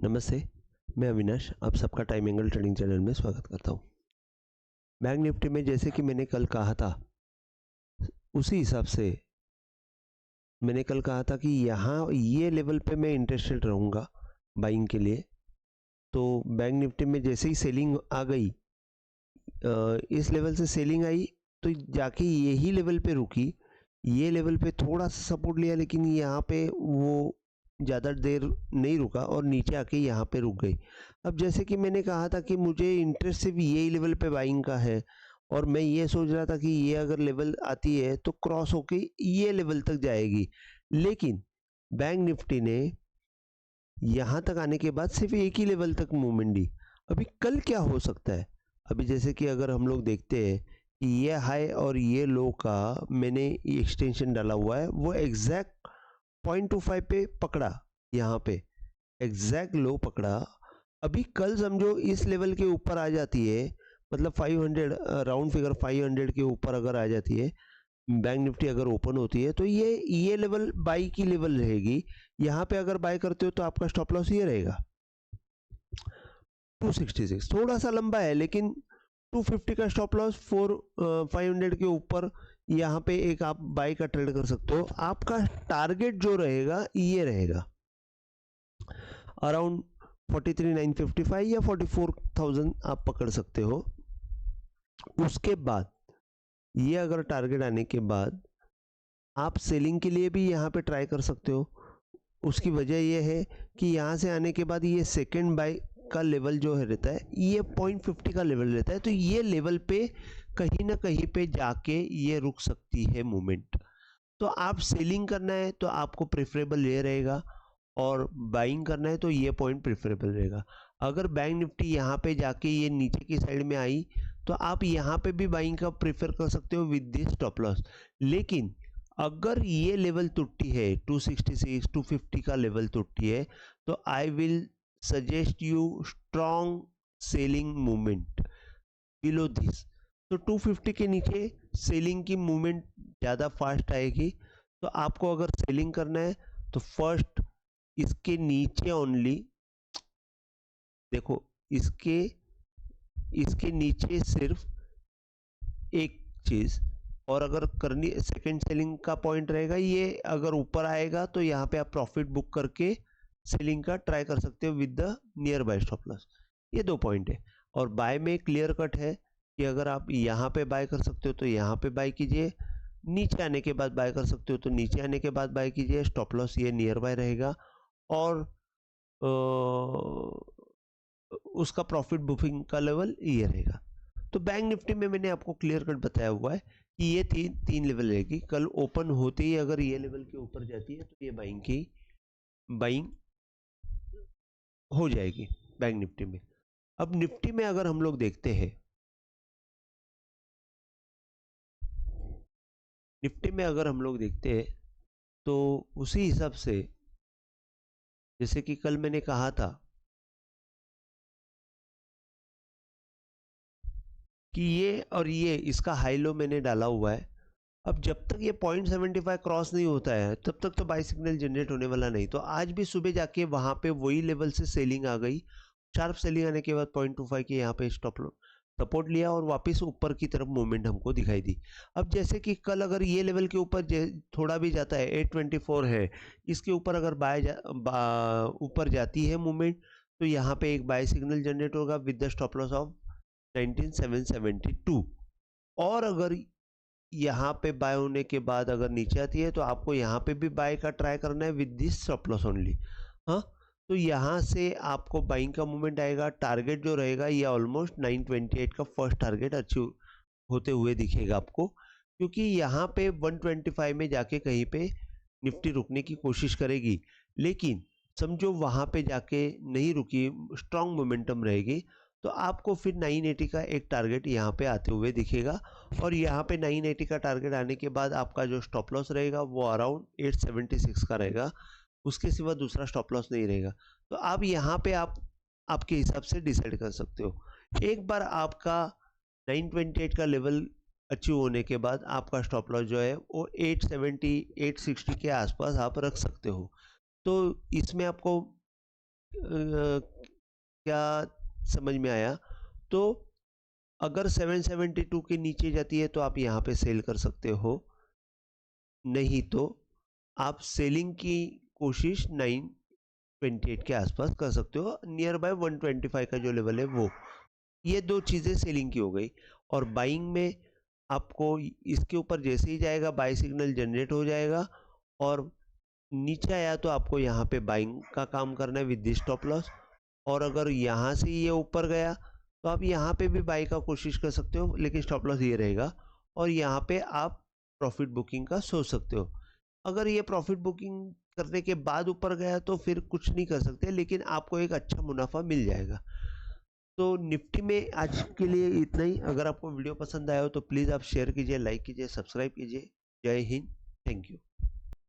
नमस्ते, मैं अविनाश, आप सबका टाइम एंगल ट्रेडिंग चैनल में स्वागत करता हूँ। बैंक निफ्टी में जैसे कि मैंने कल कहा था, उसी हिसाब से मैंने कल कहा था कि यहाँ ये लेवल पे मैं इंटरेस्टेड रहूँगा बाइंग के लिए। तो बैंक निफ्टी में जैसे ही सेलिंग आ गई, इस लेवल से सेलिंग आई तो जाके यही लेवल पे रुकी। ये लेवल पे थोड़ा सा सपोर्ट लिया, लेकिन यहाँ पे वो ज़्यादा देर नहीं रुका और नीचे आके यहाँ पे रुक गई। अब जैसे कि मैंने कहा था कि मुझे इंटरेस्ट सिर्फ यही लेवल पे बाइंग का है, और मैं ये सोच रहा था कि ये अगर लेवल आती है तो क्रॉस होके ये लेवल तक जाएगी। लेकिन बैंक निफ्टी ने यहाँ तक आने के बाद सिर्फ एक ही लेवल तक मूवमेंट दी। अभी कल क्या हो सकता है? अभी जैसे कि अगर हम लोग देखते हैं कि ये हाई और ये लो का मैंने एक्सटेंशन डाला हुआ है, वो एग्जैक्ट 0.25 पे पकड़ा, यहाँ पे एग्जैक्ट लो पकड़ा। अभी कल समझो इस लेवल के ऊपर आ जाती है, मतलब 500 राउंड फिगर 500 के ऊपर अगर आ जाती है, बैंक निफ्टी अगर ओपन होती है, तो ये लेवल बाई की लेवल रहेगी। यहाँ पे अगर बाय करते हो तो आपका स्टॉप लॉस ये रहेगा 266। थोड़ा सा लंबा है, लेकिन 250 का स्टॉप लॉस 500 के ऊपर यहाँ पे एक आप बाय का ट्रेड कर सकते हो। आपका टारगेट जो रहेगा ये रहेगा अराउंड 43,955 या 44,000 आप पकड़ सकते हो। उसके बाद ये अगर टारगेट आने के बाद आप सेलिंग के लिए भी यहाँ पे ट्राई कर सकते हो। उसकी वजह यह है कि यहाँ से आने के बाद ये सेकंड बाय का लेवल जो है रहता है, ये 0.50 का लेवल रहता है, तो ये लेवल पे कहीं ना कहीं पे जाके ये रुक सकती है मूवमेंट। तो आप सेलिंग करना है तो आपको प्रेफरेबल ये रहेगा, और बाइंग करना है तो ये पॉइंट प्रेफरेबल रहेगा। अगर बैंक निफ्टी यहाँ पे जाके ये नीचे की साइड में आई तो आप यहाँ पे भी बाइंग का प्रेफर कर सकते हो विद दिस स्टॉप लॉस। लेकिन अगर ये लेवल टूटती है 266 250 का लेवल टूटती है, तो I will suggest you strong selling movement below this. तो 250 के नीचे सेलिंग की मूवमेंट ज़्यादा फास्ट आएगी। तो आपको अगर सेलिंग करना है तो फर्स्ट इसके नीचे ओनली देखो, इसके इसके नीचे सिर्फ एक चीज, और अगर करनी सेकंड सेलिंग का पॉइंट रहेगा, ये अगर ऊपर आएगा तो यहाँ पे आप प्रॉफिट बुक करके सेलिंग का ट्राई कर सकते हो with the near by stop loss. ये दो पॉइंट है। और बाय में क्लियर कट है कि अगर आप यहाँ पे बाय कर सकते हो तो यहाँ पे बाय कीजिए, नीचे आने के बाद बाय कर सकते हो तो नीचे आने के बाद बाय कीजिए। स्टॉप लॉस ये नियर बाय रहेगा, और उसका प्रॉफिट बुकिंग का लेवल ये रहेगा। तो बैंक निफ्टी में मैंने आपको क्लियर कट बताया हुआ है कि ये तीन लेवल रहेगी। कल ओपन होते ही अगर ये लेवल के ऊपर जाती है तो ये बाइंग हो जाएगी बैंक निफ्टी में। अब निफ्टी में अगर हम लोग देखते हैं, तो उसी हिसाब से जैसे कि कल मैंने कहा था कि ये और ये इसका हाई लो मैंने डाला हुआ है। अब जब तक ये 0.75 क्रॉस नहीं होता है तब तक तो बाई सिग्नल जनरेट होने वाला नहीं। तो आज भी सुबह जाके वहां पे वही लेवल से सेलिंग आ गई। शार्प सेलिंग आने के बाद 0.25 के यहाँ पे स्टॉप सपोर्ट लिया और वापस ऊपर की तरफ मूवमेंट हमको दिखाई दी। अब जैसे कि कल अगर ये लेवल के ऊपर थोड़ा भी जाता है, 824 है, इसके ऊपर अगर ऊपर जाती है मूवमेंट, तो यहाँ पे एक बाय सिग्नल जनरेट होगा with the stop loss of 19,772। और अगर यहाँ पे बाय होने के बाद अगर नीचे आती है तो आपको यहाँ पे भी बाय का ट्राई करना है with this stop loss only. हाँ, तो यहाँ से आपको बाइंग का मूवमेंट आएगा। टारगेट जो रहेगा ये ऑलमोस्ट 928 का फर्स्ट टारगेट अचीव होते हुए दिखेगा आपको, क्योंकि यहाँ पे 125 में जाके कहीं पे निफ्टी रुकने की कोशिश करेगी। लेकिन समझो वहाँ पे जाके नहीं रुकी, स्ट्रॉन्ग मोमेंटम रहेगी, तो आपको फिर 980 का एक टारगेट यहाँ पे आते हुए दिखेगा। और यहाँ पे 980 का टारगेट आने के बाद आपका जो स्टॉप लॉस रहेगा वो अराउंड 876 का रहेगा। उसके सिवा दूसरा स्टॉप लॉस नहीं रहेगा। तो आप यहाँ पे आपके हिसाब से डिसाइड कर सकते हो। एक बार आपका 928 का लेवल अचीव होने के बाद आपका स्टॉप लॉस जो है वो 870 860 के आसपास आप रख सकते हो। तो इसमें आपको क्या समझ में आया? तो अगर 772 के नीचे जाती है तो आप यहाँ पे सेल कर सकते हो, नहीं तो आप सेलिंग की कोशिश 928 के आसपास कर सकते हो, नियर बाय 125 का जो लेवल है वो। ये दो चीज़ें सेलिंग की हो गई। और बाइंग में आपको इसके ऊपर जैसे ही जाएगा बाय सिग्नल जनरेट हो जाएगा, और नीचे आया तो आपको यहाँ पे बाइंग का काम करना है विद दी स्टॉप लॉस। और अगर यहाँ से ये ऊपर गया तो आप यहाँ पे भी बाई का कोशिश कर सकते हो, लेकिन स्टॉप लॉस ये रहेगा, और यहाँ पे आप प्रॉफिट बुकिंग का सोच सकते हो। अगर ये प्रॉफिट बुकिंग करने के बाद ऊपर गया तो फिर कुछ नहीं कर सकते, लेकिन आपको एक अच्छा मुनाफा मिल जाएगा। तो निफ्टी में आज के लिए इतना ही। अगर आपको वीडियो पसंद आया हो तो प्लीज़ आप शेयर कीजिए, लाइक कीजिए, सब्सक्राइब कीजिए। जय हिंद, थैंक यू।